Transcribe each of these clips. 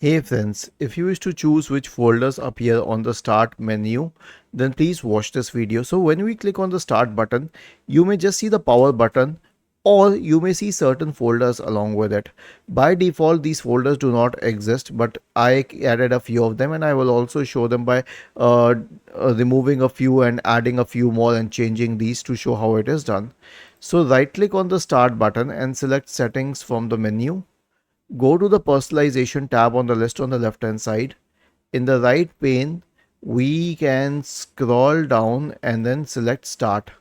Hey friends, if you wish to choose which folders appear on the start menu, then please watch this video. So when we click on the start button, you may just see the power button or you may see certain folders along with it. By default, these folders do not exist, but I added a few of them and I will also show them by uh, removing a few and adding a few more and changing these to show how it is done. So right click on the start button and select settings from the menu. Go to the personalization tab on the list on the left hand side. In the right pane, we can scroll down and then select start.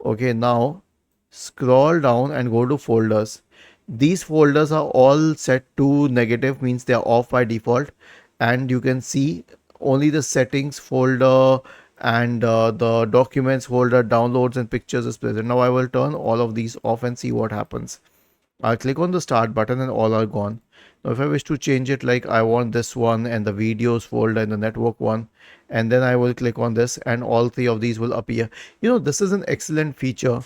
Okay, now scroll down and go to folders. These folders are all set to negative, means they are off by default, and you can see only the settings folder and the documents folder, downloads and pictures is present. Now I will turn all of these off and see what happens. I'll click on the start button and all are gone. Now if I wish to change it, like I want this one and the videos folder and the network one, and then I will click on this and all three of these will appear. This is an excellent feature.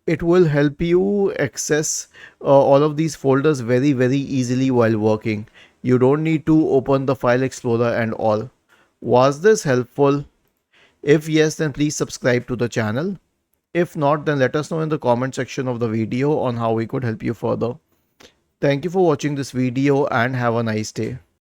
It will help you access all of these folders very easily while working. You don't need to open the file explorer and all. Was this helpful? If yes, then please subscribe to the channel. If not, then let us know in the comment section of the video on how we could help you further. Thank you for watching this video and have a nice day.